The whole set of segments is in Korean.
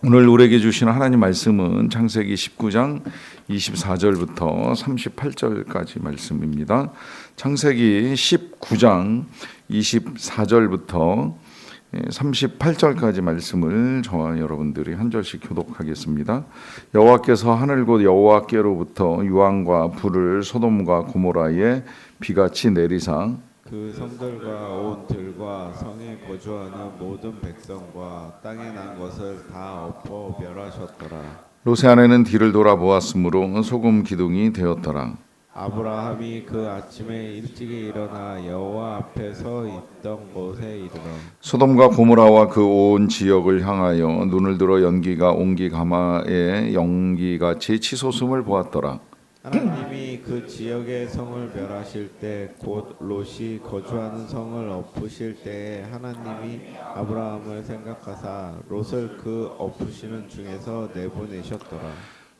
오늘 우리에게 주신 하나님 말씀은 창세기 19장 24절부터 38절까지 말씀입니다. 창세기 19장 24절부터 38절까지 말씀을 저와 여러분들이 한 절씩 교독하겠습니다. 여호와께서 하늘 곧 여호와께로부터 유황과 불을 소돔과 고모라에 비같이 내리사 그 성들과 온 들과 성에 거주하는 모든 백성과 땅에 난 것을 다 엎어 멸하셨더라. 롯의 아내는 뒤를 돌아보았으므로 소금 기둥이 되었더라. 아브라함이 그 아침에 일찍이 일어나 여호와 앞에 서 있던 곳에 이르러 소돔과 고모라와 그 온 지역을 향하여 눈을 들어 연기가 옹기 가마에 연기같이 치솟음을 보았더라. 하나님이 그 지역의 성을 멸하실 때 곧 롯이 거주하는 성을 엎으실 때에 하나님이 아브라함을 생각하사 롯을 그 엎으시는 중에서 내보내셨더라.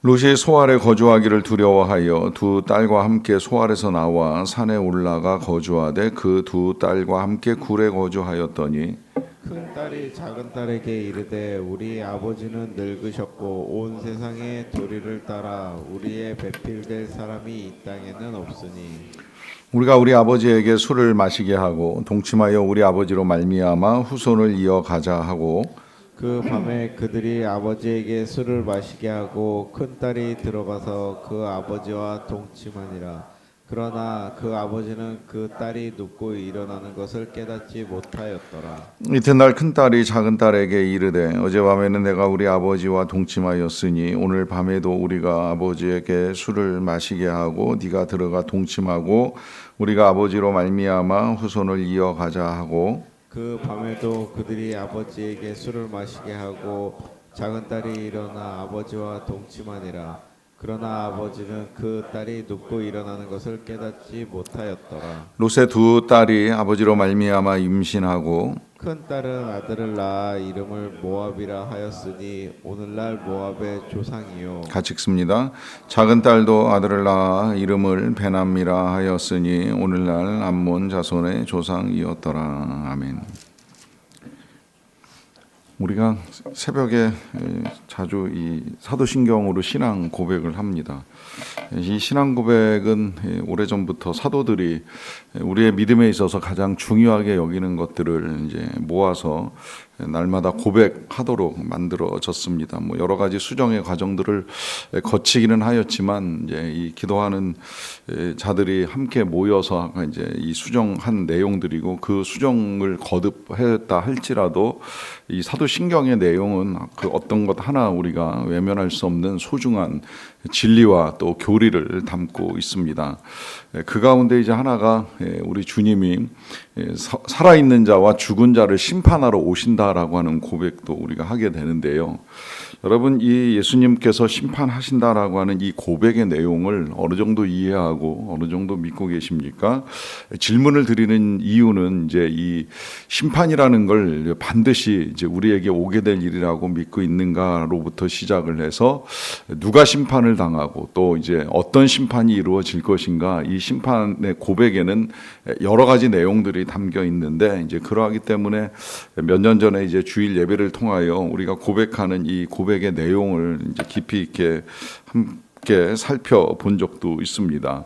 롯이 소알에 거주하기를 두려워하여 두 딸과 함께 소알에서 나와 산에 올라가 거주하되 그 두 딸과 함께 굴에 거주하였더니 큰 딸이 작은 딸에게 이르되 우리 아버지는 늙으셨고 온 세상의 도리를 따라 우리의 배필될 사람이 이 땅에는 없으니 우리가 우리 아버지에게 술을 마시게 하고 동침하여 우리 아버지로 말미암아 후손을 이어가자 하고 그 밤에 그들이 아버지에게 술을 마시게 하고 큰 딸이 들어가서 그 아버지와 동침하니라. 그러나 그 아버지는 그 딸이 눕고 일어나는 것을 깨닫지 못하였더라. 이튿날 큰 딸이 작은 딸에게 이르되 어젯밤에는 내가 우리 아버지와 동침하였으니 오늘 밤에도 우리가 아버지에게 술을 마시게 하고 네가 들어가 동침하고 우리가 아버지로 말미암아 후손을 이어가자 하고 그 밤에도 그들이 아버지에게 술을 마시게 하고 작은 딸이 일어나 아버지와 동침하니라. 그러나 아버지는 그 딸이 눕고 일어나는 것을 깨닫지 못하였더라. 롯의 두 딸이 아버지로 말미암아 임신하고 큰 딸은 아들을 낳아 이름을 모압이라 하였으니 오늘날 모압의 조상이요. 같이 읽습니다. 작은 딸도 아들을 낳아 이름을 베남이라 하였으니 오늘날 암몬 자손의 조상이었더라. 아멘. 우리가 새벽에 자주 이 사도신경으로 신앙 고백을 합니다. 이 신앙 고백은 오래전부터 사도들이 우리의 믿음에 있어서 가장 중요하게 여기는 것들을 이제 모아서 날마다 고백하도록 만들어졌습니다. 뭐 여러 가지 수정의 과정들을 거치기는 하였지만 이제 이 기도하는 자들이 함께 모여서 이제 이 수정한 내용들이고 그 수정을 거듭했다 할지라도 이 사도신경의 내용은 그 어떤 것 하나 우리가 외면할 수 없는 소중한 진리와 또 교리를 담고 있습니다. 그 가운데 이제 하나가 우리 주님이 살아있는 자와 죽은 자를 심판하러 오신다라고 하는 고백도 우리가 하게 되는데요. 여러분, 이 예수님께서 심판하신다라고 하는 이 고백의 내용을 어느 정도 이해하고 어느 정도 믿고 계십니까? 질문을 드리는 이유는 이제 이 심판이라는 걸 반드시 이제 우리에게 오게 될 일이라고 믿고 있는가로부터 시작을 해서 누가 심판을 당하고 또 이제 어떤 심판이 이루어질 것인가, 이 심판의 고백에는 여러 가지 내용들이 담겨 있는데 이제 그러하기 때문에 몇 년 전에 이제 주일 예배를 통하여 우리가 고백하는 이 고백의 내용을 이제 깊이 있게 함께 살펴본 적도 있습니다.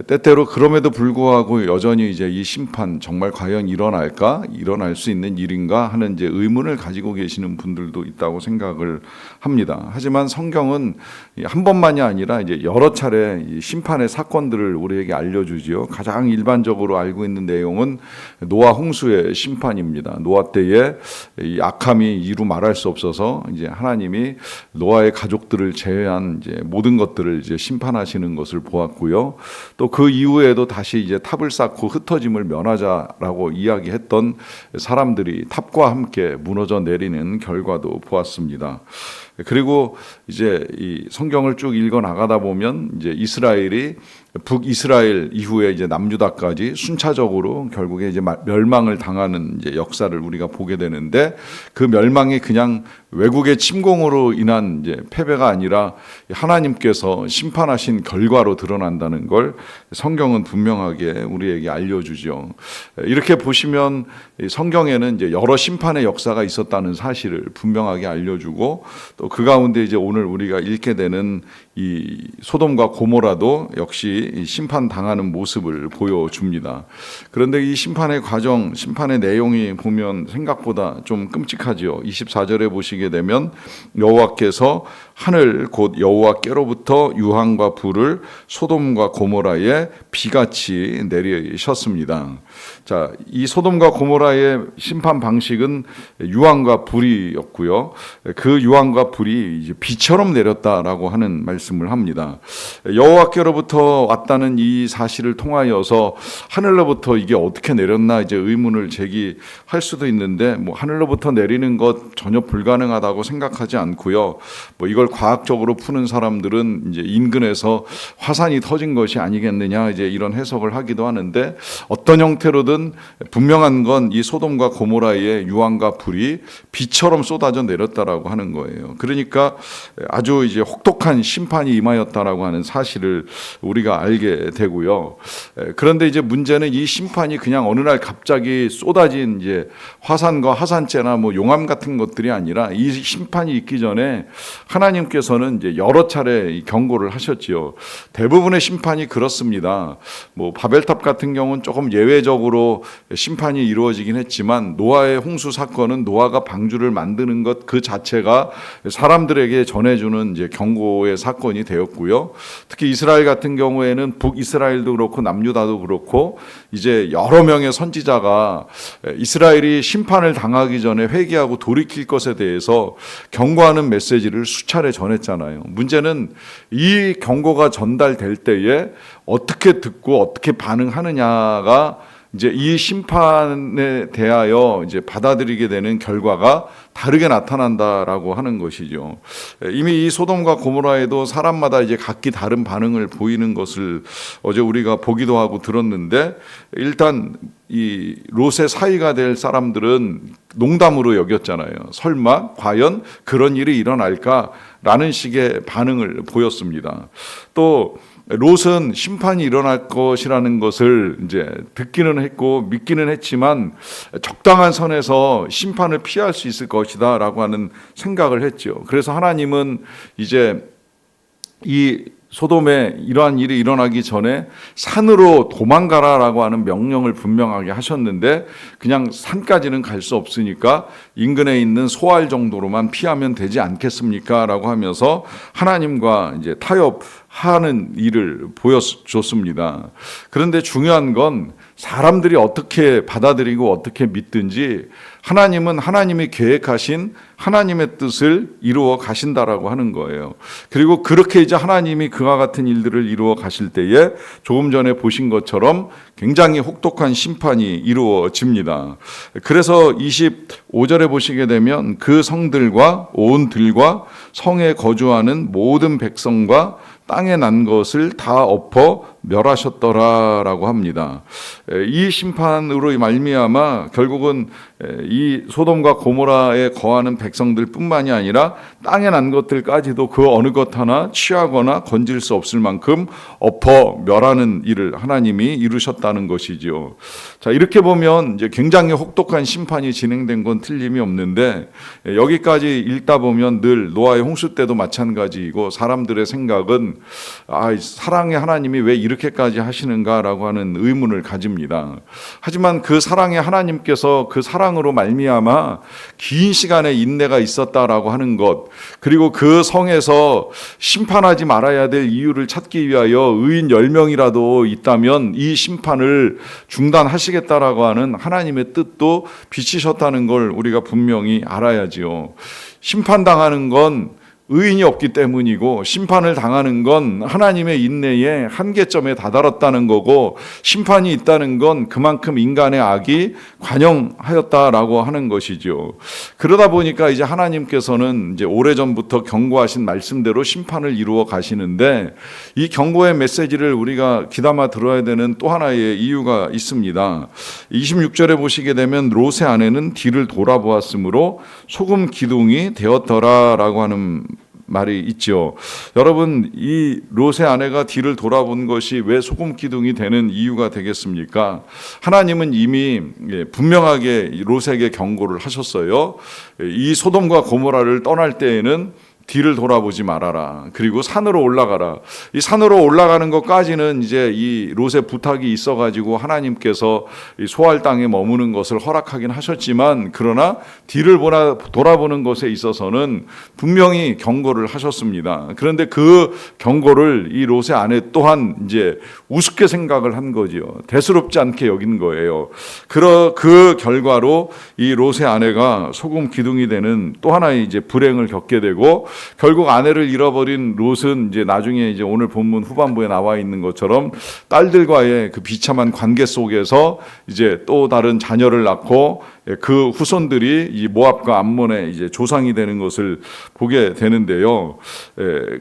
때때로 그럼에도 불구하고 여전히 이제 이 심판 정말 과연 일어날까? 일어날 수 있는 일인가? 하는 이제 의문을 가지고 계시는 분들도 있다고 생각을 합니다. 하지만 성경은 한 번만이 아니라 이제 여러 차례 이 심판의 사건들을 우리에게 알려주지요. 가장 일반적으로 알고 있는 내용은 노아 홍수의 심판입니다. 노아 때에 이 악함이 이루 말할 수 없어서 이제 하나님이 노아의 가족들을 제외한 이제 모든 것들을 이제 심판하시는 것을 보았고요. 또 그 이후에도 다시 이제 탑을 쌓고 흩어짐을 면하자라고 이야기했던 사람들이 탑과 함께 무너져 내리는 결과도 보았습니다. 그리고 이제 이 성경을 쭉 읽어 나가다 보면 이제 이스라엘이 북이스라엘 이후에 이제 남유다까지 순차적으로 결국에 이제 멸망을 당하는 이제 역사를 우리가 보게 되는데, 그 멸망이 그냥 외국의 침공으로 인한 이제 패배가 아니라 하나님께서 심판하신 결과로 드러난다는 걸 성경은 분명하게 우리에게 알려주죠. 이렇게 보시면 성경에는 이제 여러 심판의 역사가 있었다는 사실을 분명하게 알려주고, 또 그 가운데 이제 오늘 우리가 읽게 되는 이 소돔과 고모라도 역시 심판 당하는 모습을 보여줍니다. 그런데 이 심판의 과정, 심판의 내용이 보면 생각보다 좀 끔찍하지요. 24절에 보시게 되면 여호와께서 하늘 곧 여호와께로부터 유황과 불을 소돔과 고모라에 비같이 내리셨습니다. 자, 이 소돔과 고모라의 심판 방식은 유황과 불이었고요. 그 유황과 불이 이제 비처럼 내렸다라고 하는 말씀을 합니다. 여호와께로부터 왔다는 이 사실을 통하여서 하늘로부터 이게 어떻게 내렸나 이제 의문을 제기할 수도 있는데, 뭐 하늘로부터 내리는 것 전혀 불가능하다고 생각하지 않고요. 뭐 이걸 과학적으로 푸는 사람들은 이제 인근에서 화산이 터진 것이 아니겠느냐 이제 이런 해석을 하기도 하는데, 어떤 형태로든 분명한 건 이 소돔과 고모라의 유황과 불이 비처럼 쏟아져 내렸다라고 하는 거예요. 그러니까 아주 이제 혹독한 심판이 임하였다라고 하는 사실을 우리가 알게 되고요. 그런데 이제 문제는 이 심판이 그냥 어느 날 갑자기 쏟아진 이제 화산과 화산재나 뭐 용암 같은 것들이 아니라, 이 심판이 있기 전에 하나님께서는 이제 여러 차례 경고를 하셨지요. 대부분의 심판이 그렇습니다. 뭐 바벨탑 같은 경우는 조금 예외적으로 심판이 이루어지긴 했지만, 노아의 홍수 사건은 노아가 방주를 만드는 것 그 자체가 사람들에게 전해주는 이제 경고의 사건이 되었고요. 특히 이스라엘 같은 경우에는 북이스라엘도 그렇고 남유다도 그렇고 이제 여러 명의 선지자가 이스라엘이 심판을 당하기 전에 회개하고 돌이킬 것에 대해서 경고하는 메시지를 수차례 전했잖아요. 문제는 이 경고가 전달될 때에 어떻게 듣고 어떻게 반응하느냐가 이제 이 심판에 대하여 이제 받아들이게 되는 결과가 다르게 나타난다라고 하는 것이죠. 이미 이 소돔과 고모라에도 사람마다 이제 각기 다른 반응을 보이는 것을 어제 우리가 보기도 하고 들었는데, 일단 이 롯의 사이가 될 사람들은 농담으로 여겼잖아요. 설마 과연 그런 일이 일어날까라는 식의 반응을 보였습니다. 또 롯은 심판이 일어날 것이라는 것을 이제 듣기는 했고 믿기는 했지만, 적당한 선에서 심판을 피할 수 있을 것이다라고 하는 생각을 했죠. 그래서 하나님은 이제 이 소돔에 이러한 일이 일어나기 전에 산으로 도망가라라고 하는 명령을 분명하게 하셨는데, 그냥 산까지는 갈 수 없으니까 인근에 있는 소알 정도로만 피하면 되지 않겠습니까? 라고 하면서 하나님과 이제 타협하는 일을 보여줬습니다. 그런데 중요한 건 사람들이 어떻게 받아들이고 어떻게 믿든지, 하나님은 하나님이 계획하신 하나님의 뜻을 이루어 가신다라고 하는 거예요. 그리고 그렇게 이제 하나님이 그와 같은 일들을 이루어 가실 때에 조금 전에 보신 것처럼 굉장히 혹독한 심판이 이루어집니다. 그래서 25절에 보시게 되면 그 성들과 온 들과 성에 거주하는 모든 백성과 땅에 난 것을 다 엎어 멸하셨더라라고 합니다. 이 심판으로 말미암아 결국은 이 소돔과 고모라에 거하는 백성들뿐만이 아니라 땅에 난 것들까지도 그 어느 것 하나 취하거나 건질 수 없을 만큼 엎어 멸하는 일을 하나님이 이루셨다는 것이죠. 자, 이렇게 보면 이제 굉장히 혹독한 심판이 진행된 건 틀림이 없는데, 여기까지 읽다 보면 늘 노아의 홍수 때도 마찬가지이고, 사람들의 생각은 사랑의 하나님이 왜 이렇게까지 하시는가라고 하는 의문을 가집니다. 하지만 그 사랑의 하나님께서 그 사랑으로 말미암아 긴 시간의 인내가 있었다라고 하는 것, 그리고 그 성에서 심판하지 말아야 될 이유를 찾기 위하여 의인 10명이라도 있다면 이 심판을 중단하시겠다라고 하는 하나님의 뜻도 비치셨다는 걸 우리가 분명히 알아야지요. 심판당하는 건 의인이 없기 때문이고 심판을 당하는 건 하나님의 인내의 한계점에 다다랐다는 거고 심판이 있다는 건 그만큼 인간의 악이 관영하였다라고 하는 것이죠. 그러다 보니까 이제 하나님께서는 이제 오래전부터 경고하신 말씀대로 심판을 이루어 가시는데 이 경고의 메시지를 우리가 귀담아 들어야 되는 또 하나의 이유가 있습니다. 26절에 보시게 되면 롯의 아내는 뒤를 돌아보았으므로 소금 기둥이 되었더라라고 하는 말이 있죠. 여러분, 이 롯의 아내가 뒤를 돌아본 것이 왜 소금 기둥이 되는 이유가 되겠습니까? 하나님은 이미 분명하게 롯에게 경고를 하셨어요. 이 소돔과 고모라를 떠날 때에는 뒤를 돌아보지 말아라. 그리고 산으로 올라가라. 이 산으로 올라가는 것까지는 이제 이 롯의 부탁이 있어가지고 하나님께서 이 소알 땅에 머무는 것을 허락하긴 하셨지만, 그러나 뒤를 돌아보는 것에 있어서는 분명히 경고를 하셨습니다. 그런데 그 경고를 이 롯의 아내 또한 이제 우습게 생각을 한 거지요. 대수롭지 않게 여긴 거예요. 그 결과로 이 롯의 아내가 소금 기둥이 되는 또 하나의 이제 불행을 겪게 되고, 결국 아내를 잃어버린 롯은 이제 나중에 이제 오늘 본문 후반부에 나와 있는 것처럼 딸들과의 그 비참한 관계 속에서 이제 또 다른 자녀를 낳고 그 후손들이 이 모압과 암몬의 이제 조상이 되는 것을 보게 되는데요.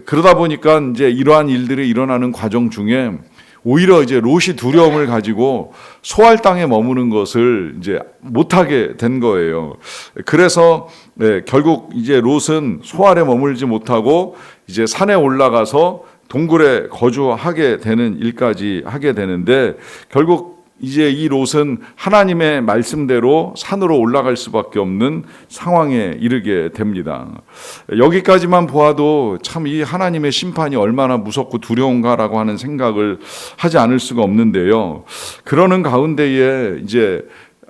그러다 보니까 이제 이러한 일들이 일어나는 과정 중에 오히려 이제 롯이 두려움을 가지고 소알 땅에 머무는 것을 이제 못하게 된 거예요. 그래서 결국 이제 롯은 소알에 머물지 못하고 이제 산에 올라가서 동굴에 거주하게 되는 일까지 하게 되는데, 결국 이제 이 롯은 하나님의 말씀대로 산으로 올라갈 수밖에 없는 상황에 이르게 됩니다. 여기까지만 보아도 참 이 하나님의 심판이 얼마나 무섭고 두려운가라고 하는 생각을 하지 않을 수가 없는데요. 그러는 가운데에 이제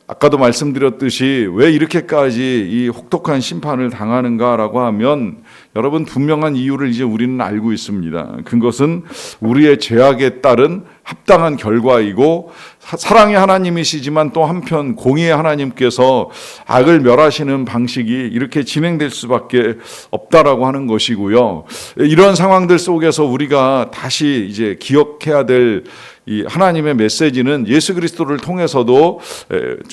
아까도 말씀드렸듯이 왜 이렇게까지 이 혹독한 심판을 당하는가라고 하면, 여러분, 분명한 이유를 이제 우리는 알고 있습니다. 그것은 우리의 죄악에 따른 합당한 결과이고, 사랑의 하나님이시지만 또 한편 공의의 하나님께서 악을 멸하시는 방식이 이렇게 진행될 수밖에 없다라고 하는 것이고요. 이런 상황들 속에서 우리가 다시 이제 기억해야 될 이 하나님의 메시지는 예수 그리스도를 통해서도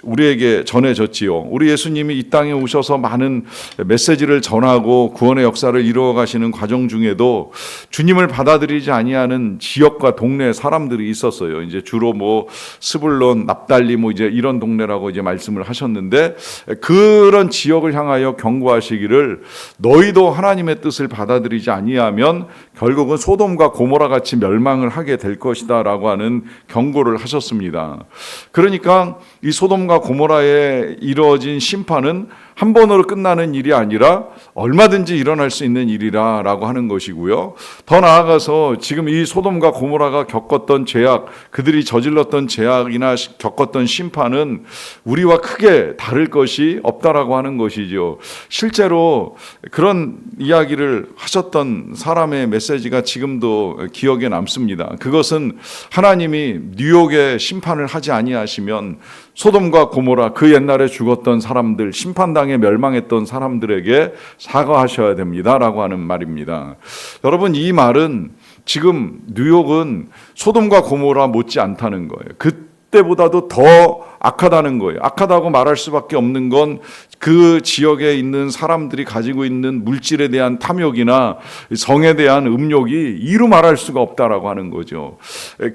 우리에게 전해졌지요. 우리 예수님이 이 땅에 오셔서 많은 메시지를 전하고 구원의 역사를 이루어 가시는 과정 중에도 주님을 받아들이지 아니하는 지역과 동네 사람들이 있었어요. 이제 주로 뭐 스불론, 납달리 뭐 이제 이런 동네라고 이제 말씀을 하셨는데, 그런 지역을 향하여 경고하시기를 너희도 하나님의 뜻을 받아들이지 아니하면 결국은 소돔과 고모라 같이 멸망을 하게 될 것이다라고 하는 경고를 하셨습니다. 그러니까 이 소돔과 고모라에 이루어진 심판은 한 번으로 끝나는 일이 아니라 얼마든지 일어날 수 있는 일이라고 하는 것이고요. 더 나아가서 지금 이 소돔과 고모라가 겪었던 죄악, 그들이 저질렀던 죄악이나 겪었던 심판은 우리와 크게 다를 것이 없다라고 하는 것이죠. 실제로 그런 이야기를 하셨던 사람의 메시지가 지금도 기억에 남습니다. 그것은 하나님이 뉴욕에 심판을 하지 아니하시면 소돔과 고모라, 그 옛날에 죽었던 사람들, 심판당에 멸망했던 사람들에게 사과하셔야 됩니다라고 하는 말입니다. 여러분, 이 말은 지금 뉴욕은 소돔과 고모라 못지 않다는 거예요. 그때보다도 더 악하다는 거예요. 악하다고 말할 수밖에 없는 건 그 지역에 있는 사람들이 가지고 있는 물질에 대한 탐욕이나 성에 대한 음욕이 이루 말할 수가 없다라고 하는 거죠.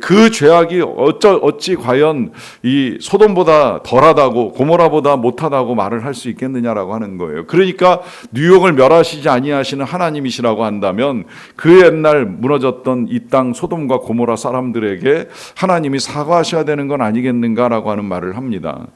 그 죄악이 어찌 과연 이 소돔보다 덜하다고 고모라보다 못하다고 말을 할 수 있겠느냐라고 하는 거예요. 그러니까 뉴욕을 멸하시지 아니하시는 하나님이시라고 한다면 그 옛날 무너졌던 이 땅 소돔과 고모라 사람들에게 하나님이 사과하셔야 되는 건 아니겠는가라고 하는 말을 합니다.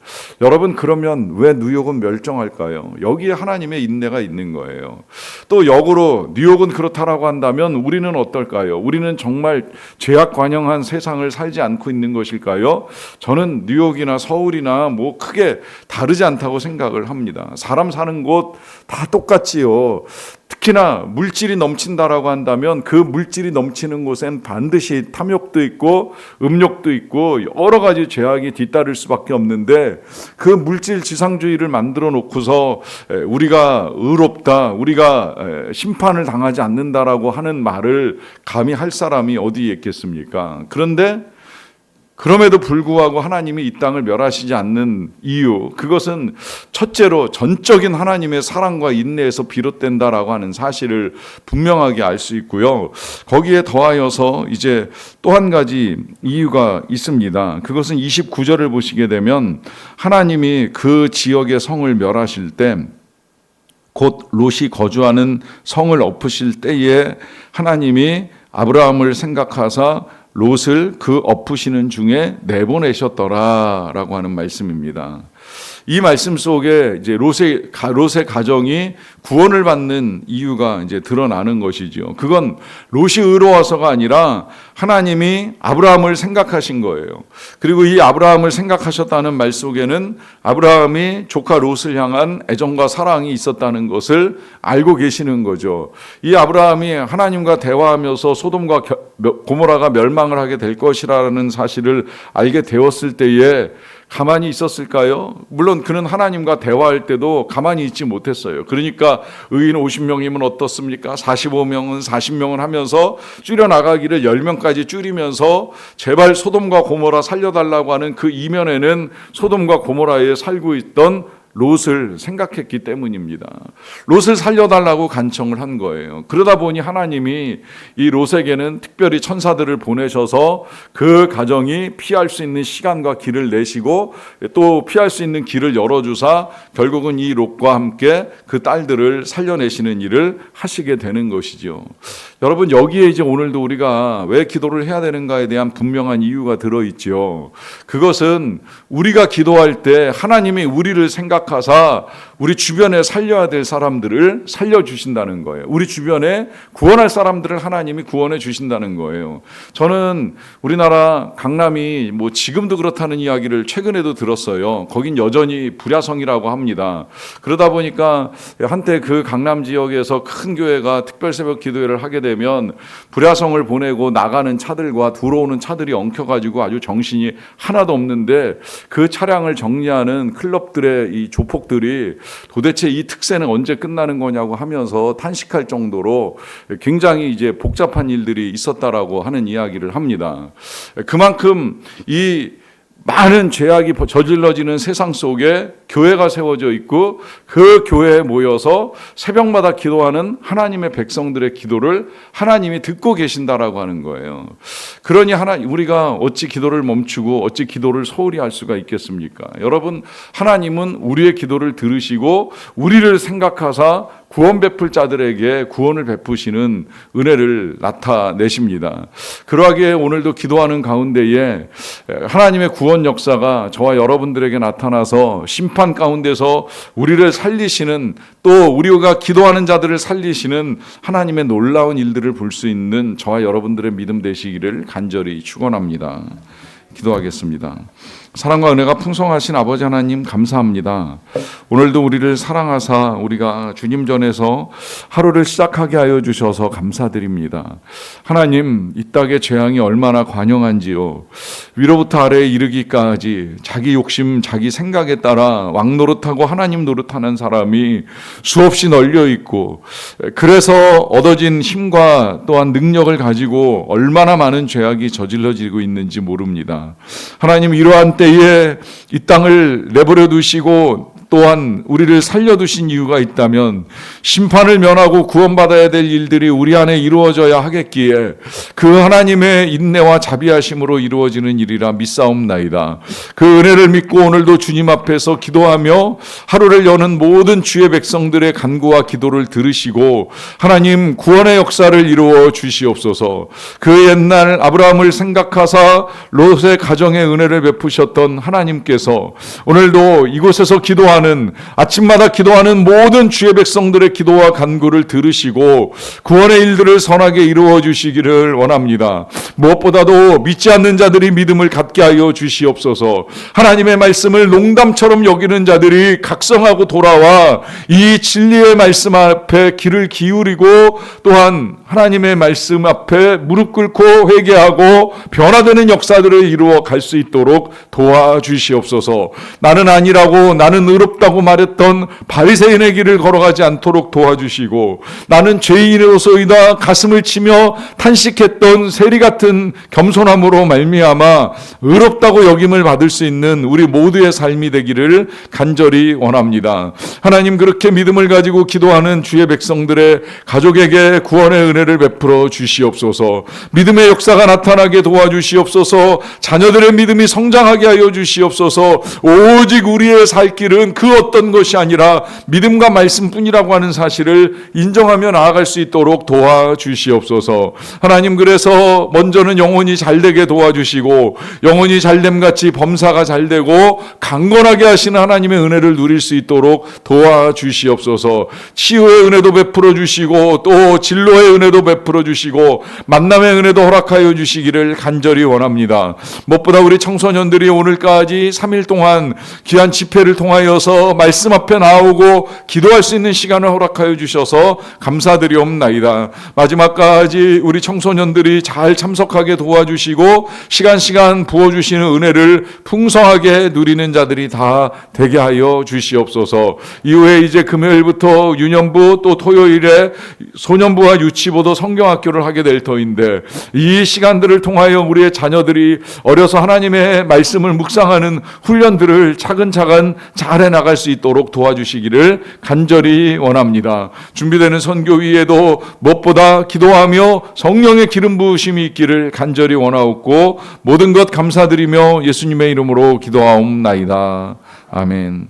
여러분, 그러면 왜 뉴욕은 멸종할까요? 여기에 하나님의 인내가 있는 거예요. 또 역으로 뉴욕은 그렇다라고 한다면 우리는 어떨까요? 우리는 정말 죄악 관영한 세상을 살지 않고 있는 것일까요? 저는 뉴욕이나 서울이나 뭐 크게 다르지 않다고 생각을 합니다. 사람 사는 곳 다 똑같지요. 특히나 물질이 넘친다라고 한다면 그 물질이 넘치는 곳엔 반드시 탐욕도 있고 음욕도 있고 여러 가지 죄악이 뒤따를 수밖에 없는데, 그 물질 지상주의를 만들어 놓고서 우리가 의롭다, 우리가 심판을 당하지 않는다라고 하는 말을 감히 할 사람이 어디에 있겠습니까? 그런데 그럼에도 불구하고 하나님이 이 땅을 멸하시지 않는 이유, 그것은 첫째로 전적인 하나님의 사랑과 인내에서 비롯된다라고 하는 사실을 분명하게 알 수 있고요. 거기에 더하여서 이제 또 한 가지 이유가 있습니다. 그것은 29절을 보시게 되면 하나님이 그 지역의 성을 멸하실 때, 곧 롯이 거주하는 성을 엎으실 때에 하나님이 아브라함을 생각하사 롯을 그 엎으시는 중에 내보내셨더라라고 하는 말씀입니다. 이 말씀 속에 이제 롯의 가정이 구원을 받는 이유가 이제 드러나는 것이죠. 그건 롯이 의로워서가 아니라 하나님이 아브라함을 생각하신 거예요. 그리고 이 아브라함을 생각하셨다는 말 속에는 아브라함이 조카 롯을 향한 애정과 사랑이 있었다는 것을 알고 계시는 거죠. 이 아브라함이 하나님과 대화하면서 소돔과 고모라가 멸망을 하게 될 것이라는 사실을 알게 되었을 때에 가만히 있었을까요? 물론 그는 하나님과 대화할 때도 가만히 있지 못했어요. 그러니까 의인 50명이면 어떻습니까? 45명은 40명은 하면서 줄여나가기를 10명까지 줄이면서 제발 소돔과 고모라 살려달라고 하는 그 이면에는 소돔과 고모라에 살고 있던 롯을 생각했기 때문입니다. 롯을 살려달라고 간청을 한 거예요. 그러다 보니 하나님이 이 롯에게는 특별히 천사들을 보내셔서 그 가정이 피할 수 있는 시간과 길을 내시고 또 피할 수 있는 길을 열어주사 결국은 이 롯과 함께 그 딸들을 살려내시는 일을 하시게 되는 것이죠. 여러분, 여기에 이제 오늘도 우리가 왜 기도를 해야 되는가에 대한 분명한 이유가 들어있죠. 그것은 우리가 기도할 때 하나님이 우리를 생각하사 우리 주변에 살려야 될 사람들을 살려주신다는 거예요. 우리 주변에 구원할 사람들을 하나님이 구원해 주신다는 거예요. 저는 우리나라 강남이 뭐 지금도 그렇다는 이야기를 최근에도 들었어요. 거긴 여전히 불야성이라고 합니다. 그러다 보니까 한때 그 강남 지역에서 큰 교회가 특별 새벽 기도회를 하게 되면 불야성을 보내고 나가는 차들과 들어오는 차들이 엉켜가지고 아주 정신이 하나도 없는데, 그 차량을 정리하는 클럽들의 이 조폭들이 도대체 이 특세는 언제 끝나는 거냐고 하면서 탄식할 정도로 굉장히 이제 복잡한 일들이 있었다라고 하는 이야기를 합니다. 그만큼 이 많은 죄악이 저질러지는 세상 속에 교회가 세워져 있고 그 교회에 모여서 새벽마다 기도하는 하나님의 백성들의 기도를 하나님이 듣고 계신다라고 하는 거예요. 그러니 우리가 어찌 기도를 멈추고 어찌 기도를 소홀히 할 수가 있겠습니까? 여러분, 하나님은 우리의 기도를 들으시고 우리를 생각하사 구원 베풀 자들에게 구원을 베푸시는 은혜를 나타내십니다. 그러하기에 오늘도 기도하는 가운데에 하나님의 구원 역사가 저와 여러분들에게 나타나서 심판 가운데서 우리를 살리시는, 또 우리가 기도하는 자들을 살리시는 하나님의 놀라운 일들을 볼 수 있는 저와 여러분들의 믿음 되시기를 간절히 축원합니다. 기도하겠습니다. 사랑과 은혜가 풍성하신 아버지 하나님, 감사합니다. 오늘도 우리를 사랑하사 우리가 주님 전에서 하루를 시작하게 하여 주셔서 감사드립니다. 하나님, 이 땅의 재앙이 얼마나 관영한지요. 위로부터 아래에 이르기까지 자기 욕심, 자기 생각에 따라 왕노릇하고 하나님 노릇하는 사람이 수없이 널려 있고, 그래서 얻어진 힘과 또한 능력을 가지고 얼마나 많은 죄악이 저질러지고 있는지 모릅니다. 하나님, 이러한 때에 이 땅을 내버려 두시고 또한 우리를 살려두신 이유가 있다면 심판을 면하고 구원받아야 될 일들이 우리 안에 이루어져야 하겠기에 그 하나님의 인내와 자비하심으로 이루어지는 일이라 믿사옵나이다. 그 은혜를 믿고 오늘도 주님 앞에서 기도하며 하루를 여는 모든 주의 백성들의 간구와 기도를 들으시고 하나님 구원의 역사를 이루어 주시옵소서. 그 옛날 아브라함을 생각하사 롯의 가정에 은혜를 베푸셨던 하나님께서 오늘도 이곳에서 기도하는 기도하는, 아침마다 기도하는 모든 주의 백성들의 기도와 간구를 들으시고 구원의 일들을 선하게 이루어 주시기를 원합니다. 무엇보다도 믿지 않는 자들이 믿음을 갖게 하여 주시옵소서. 하나님의 말씀을 농담처럼 여기는 자들이 각성하고 돌아와 이 진리의 말씀 앞에 귀를 기울이고 또한 하나님의 말씀 앞에 무릎 꿇고 회개하고 변화되는 역사들을 이루어 갈 수 있도록 도와주시옵소서. 나는 아니라고, 나는 의롭다고 말했던 바리새인의 길을 걸어가지 않도록 도와주시고, 나는 죄인으로서이다 가슴을 치며 탄식했던 세리 같은 겸손함으로 말미암아 의롭다고 여김을 받을 수 있는 우리 모두의 삶이 되기를 간절히 원합니다. 하나님, 그렇게 믿음을 가지고 기도하는 주의 백성들의 가족에게 구원의 은혜를 베풀어 주시옵소서. 믿음의 역사가 나타나게 도와주시옵소서. 자녀들의 믿음이 성장하게 하여 주시옵소서. 오직 우리의 살 길은 그 어떤 것이 아니라 믿음과 말씀뿐이라고 하는 사실을 인정하며 나아갈 수 있도록 도와주시옵소서. 하나님, 그래서 먼저는 영혼이 잘되게 도와주시고 영혼이 잘됨같이 범사가 잘되고 강건하게 하시는 하나님의 은혜를 누릴 수 있도록 도와주시옵소서. 치유의 은혜도 베풀어 주시고 또 진로의 은혜도 베풀어 주시고 만남의 은혜도 허락하여 주시기를 간절히 원합니다. 무엇보다 우리 청소년들이 오늘까지 3일 동안 귀한 집회를 통하여서 말씀 앞에 나오고 기도할 수 있는 시간을 허락하여 주셔서 감사드리옵나이다. 마지막까지 우리 청소년들이 잘 참석하게 도와주시고 시간 부어주시는 은혜를 풍성하게 누리는 자들이 다 되게 하여 주시옵소서. 이후에 이제 금요일부터 유년부 또 토요일에 소년부와 유치부도 성경학교를 하게 될 터인데 이 시간들을 통하여 우리의 자녀들이 어려서 하나님의 말씀을 묵상하는 훈련들을 차근차근 잘 해나갈 수 있도록 도와주시기를 간절히 원합니다. 준비되는 선교위에도 무엇보다 기도하며 성령의 기름 부으심이 있기를 간절히 원하옵고 모든 것 감사드리며 예수님의 이름으로 기도하옵나이다. 아멘.